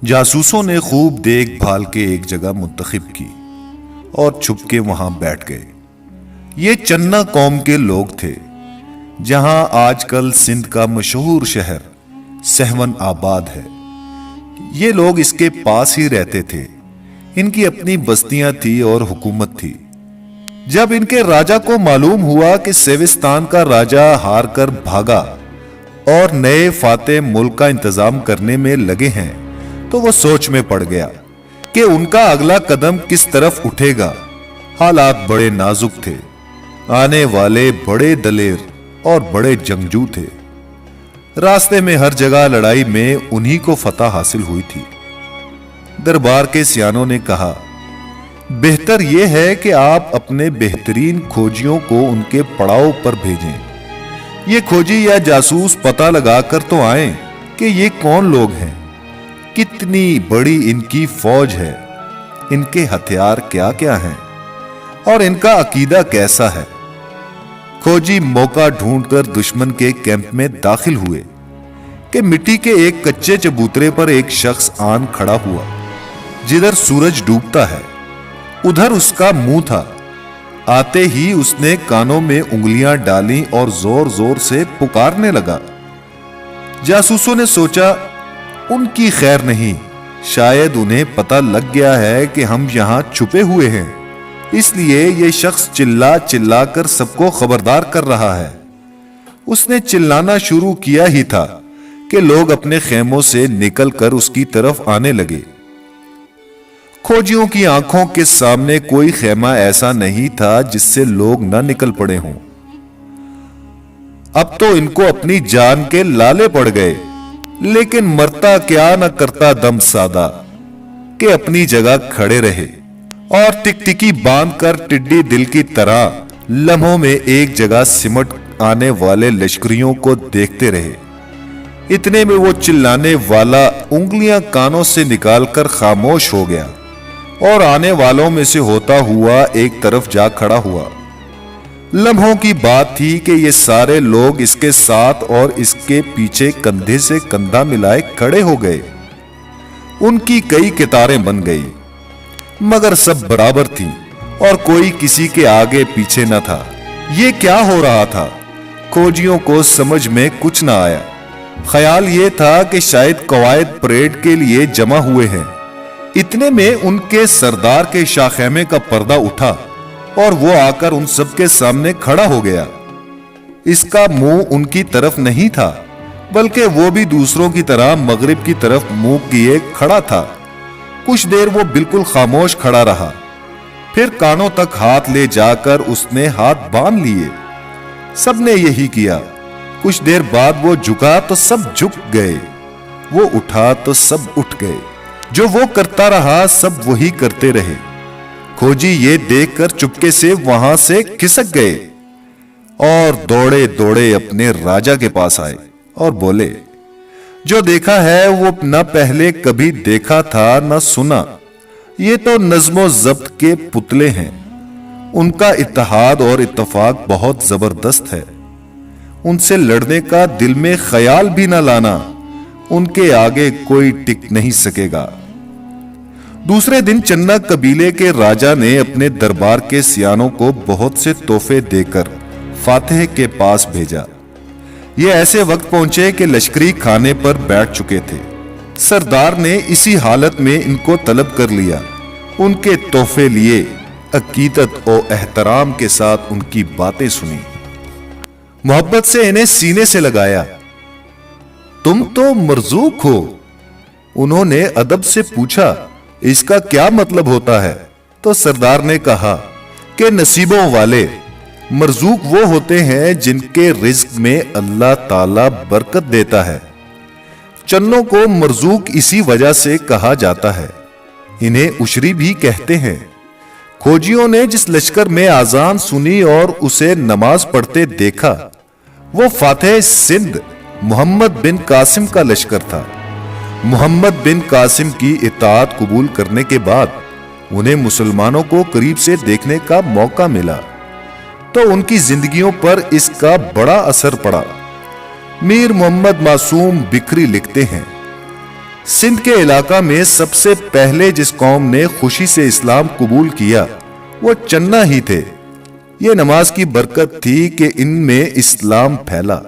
جاسوسوں نے خوب دیکھ بھال کے ایک جگہ منتخب کی اور چھپ کے وہاں بیٹھ گئے۔ یہ چنا قوم کے لوگ تھے، جہاں آج کل سندھ کا مشہور شہر سہون آباد ہے۔ یہ لوگ اس کے پاس ہی رہتے تھے۔ ان کی اپنی بستیاں تھی اور حکومت تھی۔ جب ان کے راجا کو معلوم ہوا کہ سیوستان کا راجا ہار کر بھاگا اور نئے فاتح ملک کا انتظام کرنے میں لگے ہیں، تو وہ سوچ میں پڑ گیا کہ ان کا اگلا قدم کس طرف اٹھے گا۔ حالات بڑے نازک تھے۔ آنے والے بڑے دلیر اور بڑے جنگجو تھے۔ راستے میں ہر جگہ لڑائی میں انہی کو فتح حاصل ہوئی تھی۔ دربار کے سیانوں نے کہا، بہتر یہ ہے کہ آپ اپنے بہترین کھوجیوں کو ان کے پڑاؤ پر بھیجیں۔ یہ کھوجی یا جاسوس پتہ لگا کر تو آئیں کہ یہ کون لوگ ہیں، کتنی بڑی ان کی فوج ہے، ان کے ہتھیار کیا کیا ہیں اور ان کا عقیدہ کیسا ہے۔ کھوجی موقع ڈھونڈ کر دشمن کے کیمپ میں داخل ہوئے کہ مٹی کے ایک کچے چبوترے پر ایک شخص آن کھڑا ہوا۔ جدھر سورج ڈوبتا ہے ادھر اس کا منہ تھا۔ آتے ہی اس نے کانوں میں انگلیاں ڈالیں اور زور زور سے پکارنے لگا۔ جاسوسوں نے سوچا ان کی خیر نہیں، شاید انہیں پتہ لگ گیا ہے کہ ہم یہاں چھپے ہوئے ہیں، اس لیے یہ شخص چلا چلا کر سب کو خبردار کر رہا ہے۔ اس نے چلانا شروع کیا ہی تھا کہ لوگ اپنے خیموں سے نکل کر اس کی طرف آنے لگے۔ کھوجیوں کی آنکھوں کے سامنے کوئی خیمہ ایسا نہیں تھا جس سے لوگ نہ نکل پڑے ہوں۔ اب تو ان کو اپنی جان کے لالے پڑ گئے، لیکن مرتا کیا نہ کرتا دم سادہ کہ اپنی جگہ کھڑے رہے اور ٹک ٹکی باندھ کر ٹڈی دل کی طرح لمحوں میں ایک جگہ سمٹ آنے والے لشکریوں کو دیکھتے رہے۔ اتنے میں وہ چلانے والا انگلیاں کانوں سے نکال کر خاموش ہو گیا اور آنے والوں میں سے ہوتا ہوا ایک طرف جا کھڑا ہوا۔ لمحوں کی بات تھی کہ یہ سارے لوگ اس کے ساتھ اور اس کے پیچھے کندھے سے کندھا ملائے کھڑے ہو گئے۔ ان کی کئی قطاریں بن گئی، مگر سب برابر تھیں اور کوئی کسی کے آگے پیچھے نہ تھا۔ یہ کیا ہو رہا تھا؟ کھوجیوں کو سمجھ میں کچھ نہ آیا۔ خیال یہ تھا کہ شاید قواعد پریڈ کے لیے جمع ہوئے ہیں۔ اتنے میں ان کے سردار کے شاخیمے کا پردہ اٹھا اور وہ آ کر ان سب کے سامنے کھڑا ہو گیا۔ اس کا منہ ان کی طرف نہیں تھا، بلکہ وہ بھی دوسروں کی طرح مغرب کی طرف منہ کیے کھڑا تھا۔ کچھ دیر وہ بالکل خاموش کھڑا رہا، پھر کانوں تک ہاتھ لے جا کر اس نے ہاتھ باندھ لیے۔ سب نے یہی کیا۔ کچھ دیر بعد وہ جھکا تو سب جھک گئے، وہ اٹھا تو سب اٹھ گئے۔ جو وہ کرتا رہا سب وہی کرتے رہے۔ کھوجی یہ دیکھ کر چپکے سے وہاں سے کھسک گئے اور دوڑے دوڑے اپنے راجا کے پاس آئے اور بولے، جو دیکھا ہے وہ نہ پہلے کبھی دیکھا تھا نہ سنا۔ یہ تو نظم و ضبط کے پتلے ہیں۔ ان کا اتحاد اور اتفاق بہت زبردست ہے۔ ان سے لڑنے کا دل میں خیال بھی نہ لانا، ان کے آگے کوئی ٹک نہیں سکے گا۔ دوسرے دن چنا قبیلے کے راجا نے اپنے دربار کے سیانوں کو بہت سے تحفے دے کر فاتح کے پاس بھیجا۔ یہ ایسے وقت پہنچے کہ لشکری کھانے پر بیٹھ چکے تھے۔ سردار نے اسی حالت میں ان کو طلب کر لیا، ان کے تحفے لیے، عقیدت و احترام کے ساتھ ان کی باتیں سنی، محبت سے انہیں سینے سے لگایا۔ تم تو مرزوق ہو؟ انہوں نے ادب سے پوچھا، اس کا کیا مطلب ہوتا ہے؟ تو سردار نے کہا کہ نصیبوں والے مرزوق وہ ہوتے ہیں جن کے رزق میں اللہ تعالی برکت دیتا ہے۔ چنوں کو مرزوق اسی وجہ سے کہا جاتا ہے، انہیں عشری بھی کہتے ہیں۔ کھوجیوں نے جس لشکر میں اذان سنی اور اسے نماز پڑھتے دیکھا، وہ فاتح سندھ محمد بن قاسم کا لشکر تھا۔ محمد بن قاسم کی اطاعت قبول کرنے کے بعد انہیں مسلمانوں کو قریب سے دیکھنے کا موقع ملا تو ان کی زندگیوں پر اس کا بڑا اثر پڑا۔ میر محمد معصوم بکری لکھتے ہیں، سندھ کے علاقہ میں سب سے پہلے جس قوم نے خوشی سے اسلام قبول کیا وہ چنا ہی تھے۔ یہ نماز کی برکت تھی کہ ان میں اسلام پھیلا۔